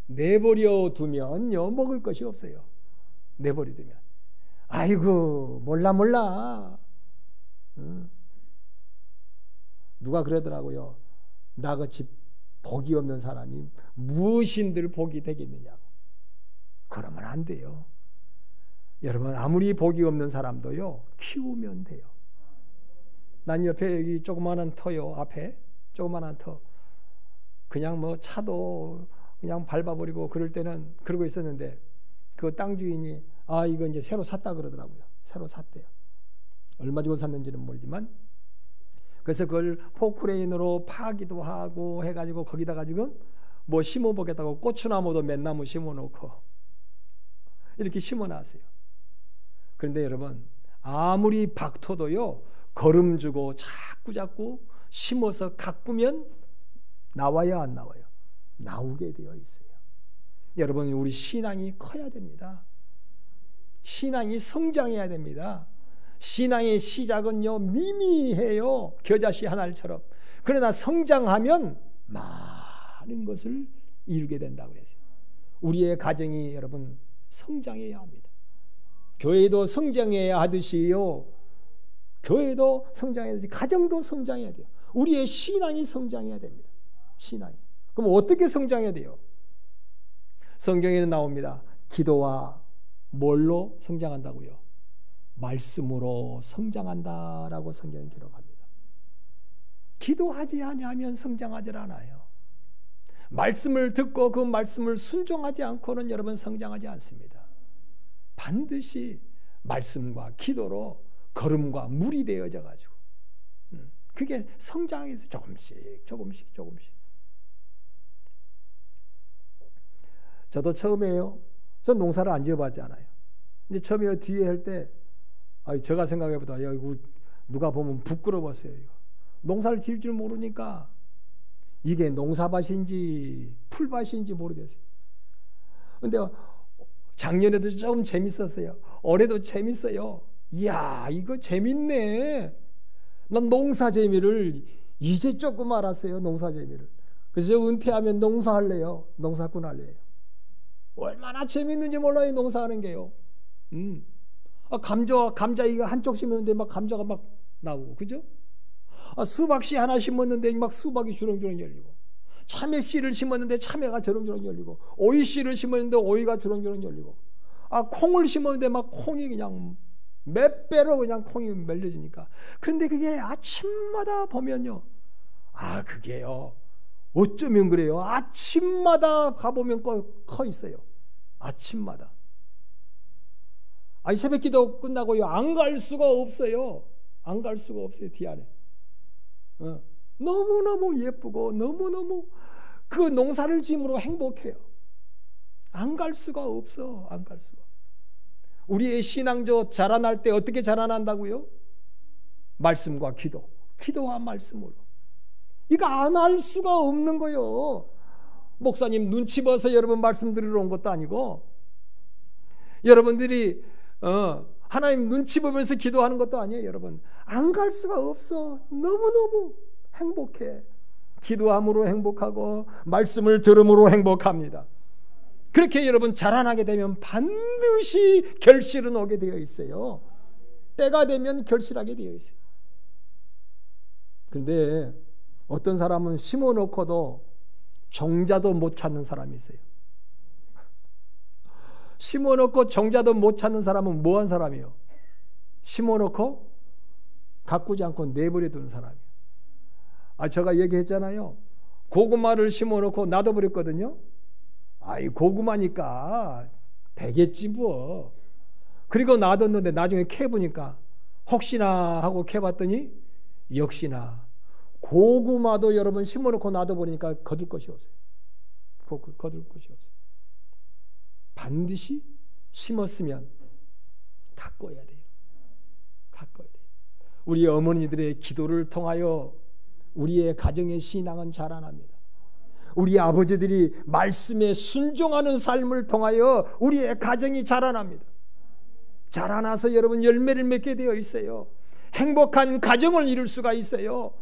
내버려 두면요, 먹을 것이 없어요. 내버려 두면. 아이고, 몰라. 누가 그러더라고요. 나같이 복이 없는 사람이 무엇인들 복이 되겠느냐고. 그러면 안 돼요. 여러분, 아무리 복이 없는 사람도요, 키우면 돼요. 난 옆에 여기 조그마한 터요, 앞에 조그마한 터, 그냥 뭐 차도 그냥 밟아버리고 그럴 때는 그러고 있었는데, 그 땅 주인이 이거 이제 새로 샀다 그러더라고요. 새로 샀대요. 얼마 주고 샀는지는 모르지만, 그래서 그걸 포크레인으로 파기도 하고 해가지고 거기다가 지금 뭐 심어보겠다고 고추나무도 맨나무 심어놓고 이렇게 심어놨어요. 그런데 여러분, 아무리 박토도요, 거름 주고 자꾸 심어서 가꾸면 나와야 안 나와요? 나오게 되어 있어요. 여러분, 우리 신앙이 커야 됩니다. 신앙이 성장해야 됩니다. 신앙의 시작은요, 미미해요. 겨자씨 한 알처럼. 그러나 성장하면 많은 것을 이루게 된다고 그랬어요. 우리의 가정이 여러분 성장해야 합니다. 교회도 성장해야 하듯이요, 교회도 성장해야 되지, 가정도 성장해야 돼요. 우리의 신앙이 성장해야 됩니다. 신앙이. 그럼 어떻게 성장해야 돼요? 성경에는 나옵니다. 기도와 뭘로 성장한다고요? 말씀으로 성장한다라고 성경이 기록합니다. 기도하지 아니하면 성장하지 않아요. 말씀을 듣고 그 말씀을 순종하지 않고는 여러분 성장하지 않습니다. 반드시 말씀과 기도로 걸음과 물이 되어져 가지고 그게 성장해서 조금씩. 저도 처음에요, 전 농사를 안 지어봤잖아요. 근데 처음에 뒤에 할 때 제가 생각해보다 이거 누가 보면 부끄러웠어요. 이거 농사를 지을 줄 모르니까 이게 농사밭인지 풀밭인지 모르겠어요. 근데 작년에도 조금 재밌었어요. 올해도 재밌어요. 이야, 이거 재밌네. 난 농사 재미를 이제 조금 알았어요. 농사 재미를. 그래서 저 은퇴하면 농사할래요. 농사꾼 할래요. 얼마나 재밌는지 몰라요, 농사하는 게요. 감자 이거 한쪽 심었는데 막 감자가 막 나오고, 그죠? 수박씨 하나 심었는데 막 수박이 주렁주렁 열리고, 참외씨를 심었는데 참외가 주렁주렁 열리고, 오이씨를 심었는데 오이가 주렁주렁 열리고, 콩을 심었는데 막 콩이 그냥 몇 배로 그냥 콩이 멜려지니까. 그런데 그게 아침마다 보면요, 그게요, 어쩌면 그래요, 아침마다 가보면 커 있어요. 아침마다. 새벽기도 끝나고요, 안 갈 수가 없어요. 안 갈 수가 없어요. 뒤 안에 너무너무 예쁘고 너무너무 그 농사를 지음으로 행복해요. 안 갈 수가 없어. 안 갈 수가. 우리의 신앙조 자라날 때 어떻게 자라난다고요? 말씀과 기도와 말씀으로. 이거 안 할 수가 없는 거예요. 목사님 눈치 봐서 여러분 말씀 들으러 온 것도 아니고, 여러분들이 하나님 눈치 보면서 기도하는 것도 아니에요. 여러분, 안 갈 수가 없어. 너무너무 행복해. 기도함으로 행복하고 말씀을 들음으로 행복합니다. 그렇게 여러분 자라나게 되면 반드시 결실은 오게 되어 있어요. 때가 되면 결실하게 되어 있어요. 그런데 어떤 사람은 심어놓고도 정자도 못 찾는 사람이 있어요. 심어놓고 정자도 못 찾는 사람은 뭐한 사람이에요? 심어놓고 가꾸지 않고 내버려 두는 사람이에요. 제가 얘기했잖아요. 고구마를 심어놓고 놔둬버렸거든요. 고구마니까 되겠지 뭐. 그리고 놔뒀는데 나중에 캐보니까 혹시나 하고 캐봤더니 역시나 고구마도 여러분 심어놓고 놔둬버리니까 거둘 것이 없어요. 거둘 것이 없어요. 반드시 심었으면 가꿔야 돼요. 가꿔야 돼요. 우리 어머니들의 기도를 통하여 우리의 가정의 신앙은 자라납니다. 우리 아버지들이 말씀에 순종하는 삶을 통하여 우리의 가정이 자라납니다. 자라나서 여러분 열매를 맺게 되어 있어요. 행복한 가정을 이룰 수가 있어요.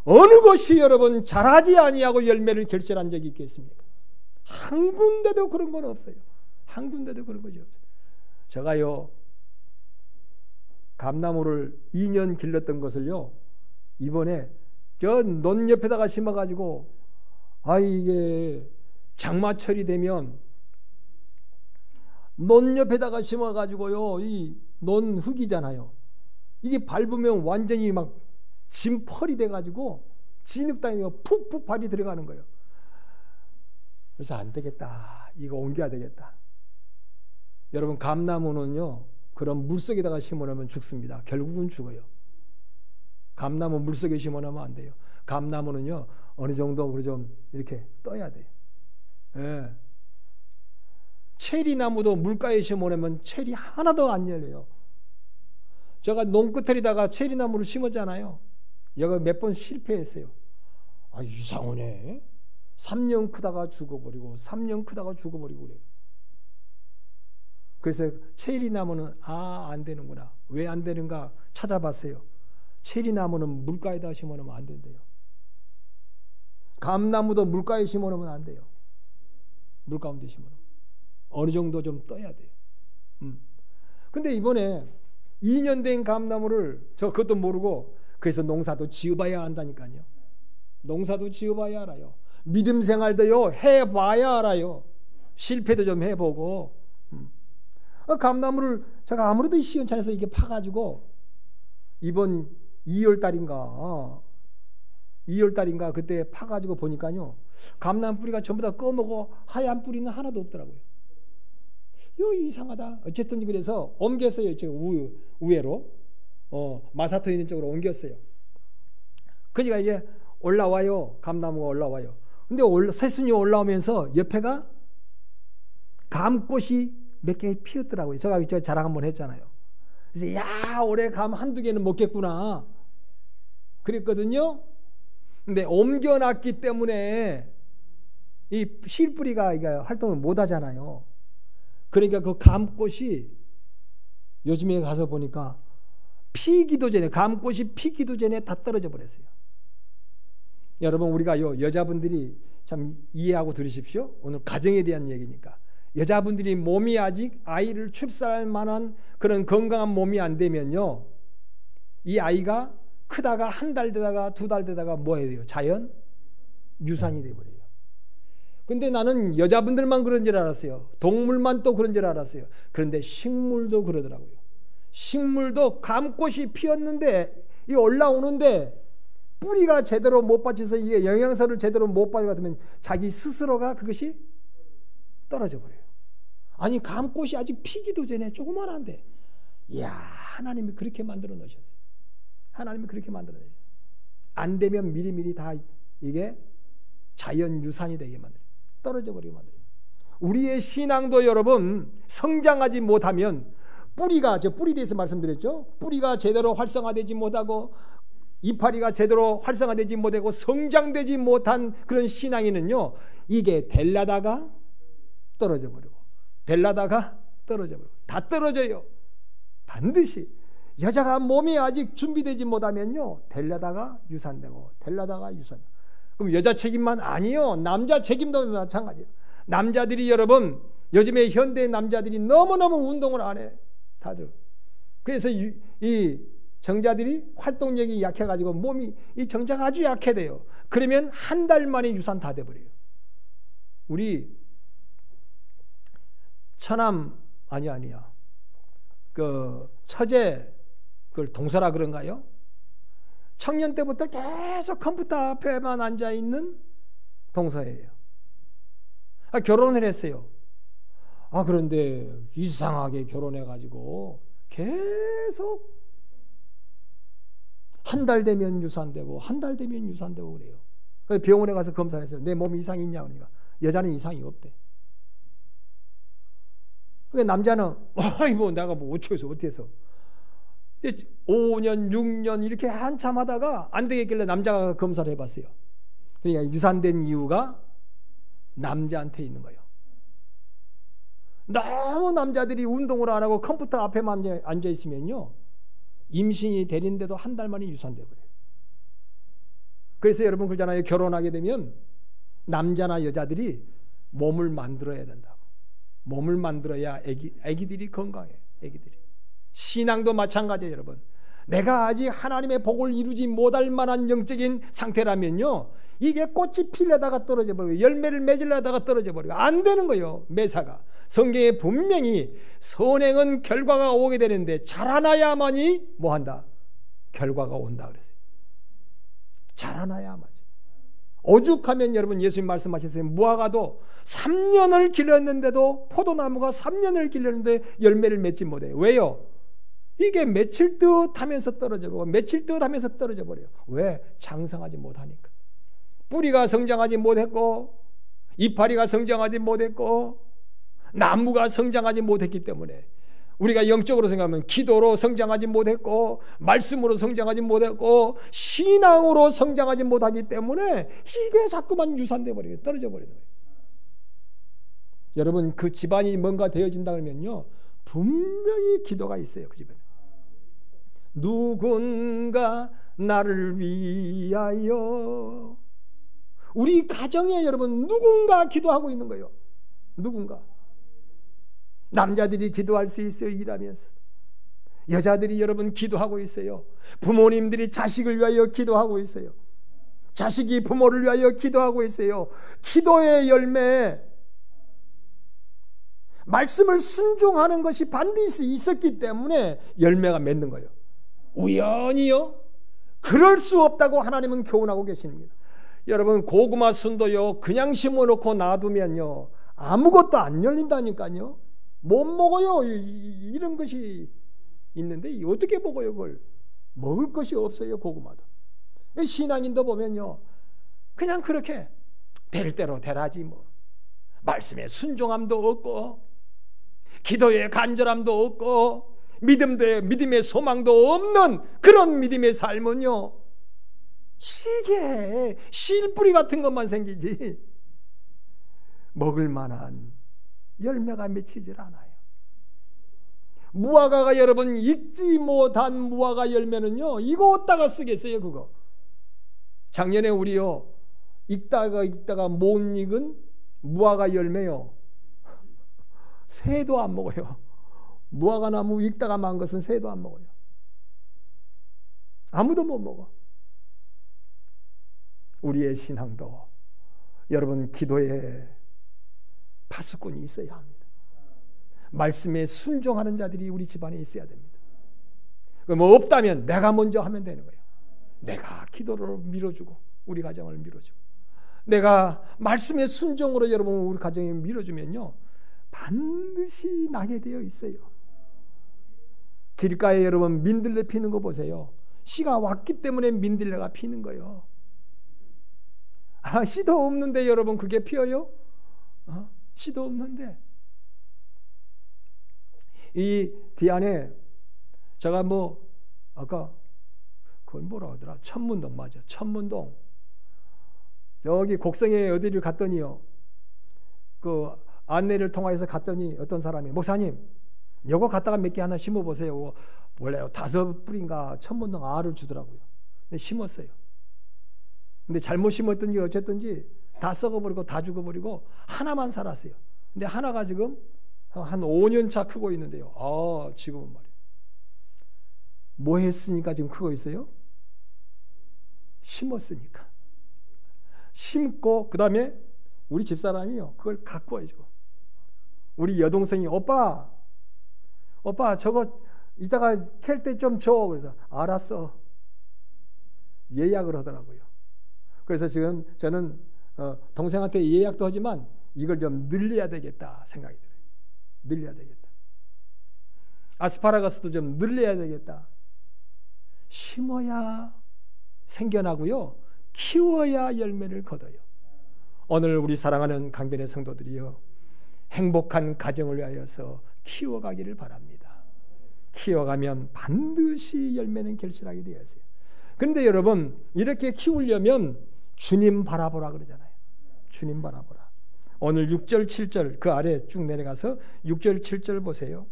어느 것이 여러분 자라지 아니하고 열매를 결실한 적이 있겠습니까? 한 군데도 그런 건 없어요. 한 군데도 그런 것이 없어요. 제가요 감나무를 2년 길렀던 것을요 이번에 저 논 옆에다가 심어가지고 이게 장마철이 되면 논 옆에다가 심어가지고요 이 논 흙이잖아요. 이게 밟으면 완전히 막 진펄이 돼가지고 진흙탕에 푹푹 발이 들어가는 거예요. 그래서 안 되겠다. 이거 옮겨야 되겠다. 여러분 감나무는요 그런 물속에다가 심어놓으면 죽습니다. 결국은 죽어요. 감나무 물속에 심어놓으면 안 돼요. 감나무는요 어느 정도 좀 이렇게 떠야 돼요. 예. 체리나무도 물가에 심어놓으면 체리 하나도 안 열려요. 제가 논끝에다가 체리나무를 심었잖아요. 여기 몇 번 실패했어요. 이상하네. 3년 크다가 죽어버리고 3년 크다가 죽어버리고 그래요. 그래서 체리나무는 안 되는구나. 왜 안 되는가 찾아봤어요. 체리나무는 물가에다 심어놓으면 안 된대요. 감나무도 물가에 심어놓으면 안 돼요. 물가운데 심어놓으면 어느 정도 좀 떠야 돼요. 근데 이번에 2년 된 감나무를 저 그것도 모르고 그래서 농사도 지어봐야 한다니까요. 농사도 지어봐야 알아요. 믿음 생활도요 해봐야 알아요. 실패도 좀 해보고. 감나무를 제가 아무래도 시원찮아서 이게 파가지고 이번 2월달인가 그때 파가지고 보니까요 감나무 뿌리가 전부 다 검고 하얀 뿌리는 하나도 없더라고요. 이거 이상하다. 어쨌든 그래서 옮겼어요. 저 우회로 마사토 있는 쪽으로 옮겼어요. 그러니까 이제 올라와요. 감나무가 올라와요. 근데 새순이 올라오면서 옆에가 감꽃이 몇 개 피었더라고요. 제가 자랑 한번 했잖아요. 그래서 올해 감 한두 개는 먹겠구나 그랬거든요. 근데 옮겨놨기 때문에 이 실뿌리가 활동을 못 하잖아요. 그러니까 그 감꽃이 요즘에 가서 보니까 감꽃이 피기도 전에 다 떨어져 버렸어요. 여러분 우리가 여자분들이 참 이해하고 들으십시오. 오늘 가정에 대한 얘기니까. 여자분들이 몸이 아직 아이를 출산할 만한 그런 건강한 몸이 안 되면요 이 아이가 크다가 한 달 되다가 2달 되다가 뭐 해야 돼요? 자연 유산이 돼버려요. 근데 나는 여자분들만 그런 줄 알았어요. 동물만 또 그런 줄 알았어요. 그런데 식물도 그러더라고요. 식물도 감꽃이 피었는데 이 올라오는데 뿌리가 제대로 못 받쳐서 이게 영양소를 제대로 못 받으면 자기 스스로가 그것이 떨어져 버려요. 아니 감꽃이 아직 피기도 전에 조그만한데 하나님이 그렇게 만들어 놓으셨어요. 하나님이 그렇게 만들어 놓으셨어요. 안 되면 미리미리 다 이게 자연 유산이 되게 만들어요. 떨어져 버리게 만들어요. 우리의 신앙도 여러분 성장하지 못하면 뿌리가 뿌리에 대해서 말씀드렸죠. 뿌리가 제대로 활성화되지 못하고 이파리가 제대로 활성화되지 못하고 성장되지 못한 그런 신앙에는요 이게 될라다가 떨어져 버리고 될라다가 떨어져 버리고 다 떨어져요. 반드시 여자가 몸이 아직 준비되지 못하면요 될라다가 유산되고 될라다가 유산. 그럼 여자 책임만 아니요 남자 책임도 마찬가지예요. 남자들이 여러분 요즘에 현대 남자들이 너무너무 운동을 안 해 다들. 그래서 이 정자들이 활동력이 약해가지고 몸이 이 정자가 아주 약해돼요. 그러면 한 달 만에 유산 다 돼버려요. 우리 처남 아니야 그 처제 그걸 동서라 그런가요? 청년 때부터 계속 컴퓨터 앞에만 앉아 있는 동서예요. 결혼을 했어요. 그런데 이상하게 결혼해가지고 계속 한 달 되면 유산되고 한 달 되면 유산되고 그래요. 그래서 병원에 가서 검사했어요. 내 몸에 이상이 있냐 그러니까 여자는 이상이 없대. 그러니까 남자는 아이 뭐 내가 뭐 어째서 5년 6년 이렇게 한참 하다가 안 되겠길래 남자가 검사를 해봤어요. 그러니까 유산된 이유가 남자한테 있는 거예요. 너무 남자들이 운동을 안 하고 컴퓨터 앞에만 앉아 있으면요, 임신이 되는데도 한 달 만에 유산돼 버려요. 그래서 여러분 그러잖아요. 결혼하게 되면 남자나 여자들이 몸을 만들어야 된다고. 몸을 만들어야 아기들이 건강해요. 아기들이. 신앙도 마찬가지예요, 여러분. 내가 아직 하나님의 복을 이루지 못할 만한 영적인 상태라면요, 이게 꽃이 피려다가 떨어져 버리고 열매를 맺으려다가 떨어져 버리고 안 되는 거예요. 매사가. 성경에 분명히 선행은 결과가 오게 되는데 자라나야만이 뭐한다? 결과가 온다 그랬어요. 자라나야만이. 오죽하면 여러분 예수님 말씀하셨어요. 무화과도 3년을 길렀는데도, 포도나무가 3년을 길렀는데 열매를 맺지 못해요. 왜요? 이게 맺힐 듯 하면서 떨어져 버리고 맺힐 듯 하면서 떨어져 버려요. 왜? 장성하지 못하니까. 뿌리가 성장하지 못했고, 이파리가 성장하지 못했고, 나무가 성장하지 못했기 때문에, 우리가 영적으로 생각하면 기도로 성장하지 못했고, 말씀으로 성장하지 못했고, 신앙으로 성장하지 못하기 때문에 이게 자꾸만 유산돼 버리고 떨어져 버리는 거예요. 여러분, 그 집안이 뭔가 되어진다 그러면요, 분명히 기도가 있어요. 그 집안에. 누군가 나를 위하여, 우리 가정에 여러분 누군가 기도하고 있는 거예요. 누군가. 남자들이 기도할 수 있어요. 일하면서. 여자들이 여러분 기도하고 있어요. 부모님들이 자식을 위하여 기도하고 있어요. 자식이 부모를 위하여 기도하고 있어요. 기도의 열매, 말씀을 순종하는 것이 반드시 있었기 때문에 열매가 맺는 거예요. 우연히요? 그럴 수 없다고 하나님은 교훈하고 계십니다. 여러분, 고구마 순도요, 그냥 심어놓고 놔두면요, 아무것도 안 열린다니까요. 못 먹어요. 이런 것이 있는데 어떻게 먹어요? 그걸 먹을 것이 없어요. 고구마도. 신앙인도 보면요, 그냥 그렇게 될 대로 되라지 뭐. 말씀에 순종함도 없고, 기도의 간절함도 없고, 믿음의 소망도 없는 그런 믿음의 삶은요, 시계 실뿌리 같은 것만 생기지 먹을 만한 열매가 맺히질 않아요. 무화과가 여러분 익지 못한 무화과 열매는요, 이거 어디다가 쓰겠어요? 그거 작년에 우리요 익다가 못 익은 무화과 열매요, 새도 안 먹어요. 무화과 나무 익다가 만 것은 새도 안 먹어요. 아무도 못 먹어. 우리의 신앙도 여러분 기도에 파수꾼이 있어야 합니다. 말씀에 순종하는 자들이 우리 집안에 있어야 됩니다. 뭐 없다면 내가 먼저 하면 되는 거예요. 내가 기도를 밀어주고 우리 가정을 밀어주고, 내가 말씀의 순종으로 여러분 우리 가정에 밀어주면요, 반드시 나게 되어 있어요. 길가에 여러분 민들레 피는 거 보세요. 씨가 왔기 때문에 민들레가 피는 거예요. 씨도 없는데 여러분 그게 피어요? 씨도 없는데. 이 뒤안에 제가 뭐 아까 그걸 뭐라 하더라? 천문동, 맞아. 천문동. 여기 곡성에 어디를 갔더니요, 그 안내를 통해서 갔더니 어떤 사람이, 목사님 요거 갖다가 몇 개 하나 심어보세요. 원래 5뿌리인가 천문동 알을 주더라고요. 근데 심었어요. 근데 잘못 심었든지 어쨌든지 다 썩어버리고 다 죽어버리고 하나만 살았어요. 근데 하나가 지금 한 5년 차 크고 있는데요. 지금은 말이에요. 뭐 했으니까 지금 크고 있어요? 심었으니까. 심고 그 다음에 우리 집사람이요, 그걸 갖고 와야죠. 우리 여동생이 오빠 저거 이따가 캘 때 좀 줘. 그래서 알았어. 예약을 하더라고요. 그래서 지금 저는 동생한테 예약도 하지만 이걸 좀 늘려야 되겠다 생각이 들어요. 늘려야 되겠다. 아스파라거스도 좀 늘려야 되겠다. 심어야 생겨나고요, 키워야 열매를 거둬요. 오늘 우리 사랑하는 강변의 성도들이요, 행복한 가정을 위하여서 키워가기를 바랍니다. 키워가면 반드시 열매는 결실하게 되어 있어요. 그런데 여러분, 이렇게 키우려면 주님 바라보라 그러잖아요. 주님 바라보라. 오늘 6절 7절 그 아래 쭉 내려가서 6절 7절 보세요.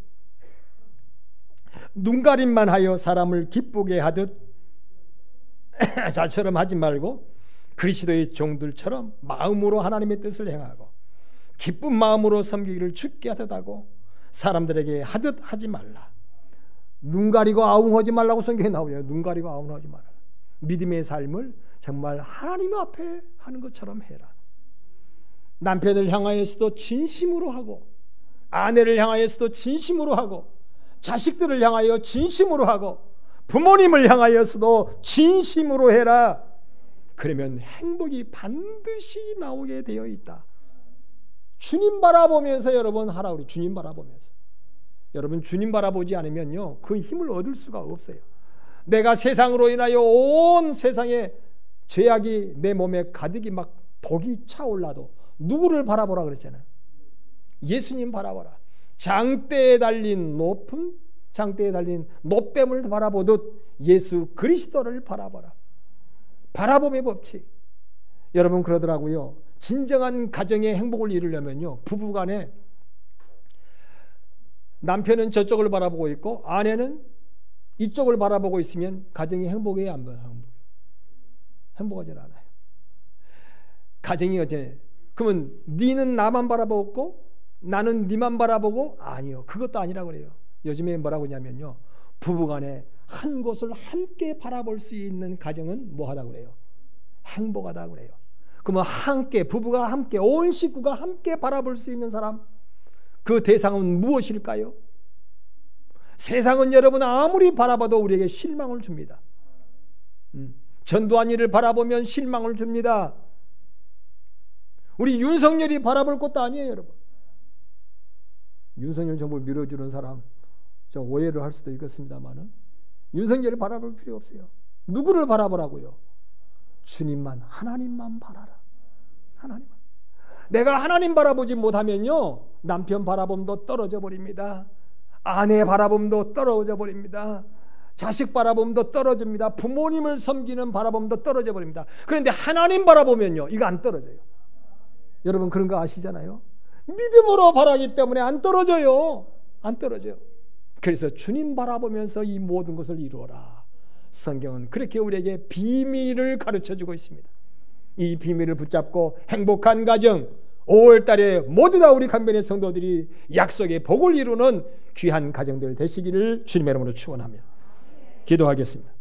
눈가림만 하여 사람을 기쁘게 하듯 자처럼 하지 말고 그리스도의 종들처럼 마음으로 하나님의 뜻을 행하고 기쁜 마음으로 섬기기를 주께 하듯 하고 사람들에게 하듯 하지 말라. 눈 가리고 아웅하지 말라고 성경에 나오죠. 눈 가리고 아웅하지 말라. 믿음의 삶을 정말 하나님 앞에 하는 것처럼 해라. 남편을 향하여서도 진심으로 하고 아내를 향하여서도 진심으로 하고 자식들을 향하여 진심으로 하고 부모님을 향하여서도 진심으로 해라. 그러면 행복이 반드시 나오게 되어 있다. 주님 바라보면서 여러분 하라. 우리 주님 바라보면서. 여러분 주님 바라보지 않으면요 그 힘을 얻을 수가 없어요. 내가 세상으로 인하여 온 세상에 죄악이 내 몸에 가득히 막 독이 차올라도 누구를 바라보라 그랬잖아요. 예수님 바라보라. 장대에 달린 노뱀을 바라보듯 예수 그리스도를 바라보라. 바라봄의 법칙. 여러분 그러더라고요. 진정한 가정의 행복을 이루려면요 부부간에 남편은 저쪽을 바라보고 있고 아내는 이쪽을 바라보고 있으면 가정이 행복해야 안 행복하지 않아요. 가정이 어제 그러면 니는 나만 바라보고 나는 니만 바라보고 아니요 그것도 아니라고 그래요. 요즘에 뭐라고 하냐면요 부부간에 한 곳을 함께 바라볼 수 있는 가정은 뭐하다고 그래요? 행복하다고 그래요. 그러면 함께 부부가 함께 온 식구가 함께 바라볼 수 있는 사람 그 대상은 무엇일까요? 세상은 여러분 아무리 바라봐도 우리에게 실망을 줍니다. 전두환이를 바라보면 실망을 줍니다. 우리 윤석열이 바라볼 것도 아니에요 여러분. 윤석열 정부 밀어주는 사람 좀 오해를 할 수도 있겠습니다만은 윤석열을 바라볼 필요 없어요. 누구를 바라보라고요? 주님만 하나님만 바라라. 하나님만. 내가 하나님 바라보지 못하면요 남편 바라봄도 떨어져 버립니다. 아내 바라봄도 떨어져 버립니다. 자식 바라봄도 떨어집니다. 부모님을 섬기는 바라봄도 떨어져 버립니다. 그런데 하나님 바라보면요 이거 안 떨어져요. 여러분 그런 거 아시잖아요. 믿음으로 바라기 때문에 안 떨어져요. 안 떨어져요. 그래서 주님 바라보면서 이 모든 것을 이루어라. 성경은 그렇게 우리에게 비밀을 가르쳐주고 있습니다. 이 비밀을 붙잡고 행복한 가정 5월달에 모두 다 우리 강변의 성도들이 약속의 복을 이루는 귀한 가정들 되시기를 주님의 이름으로 축원하며 기도하겠습니다.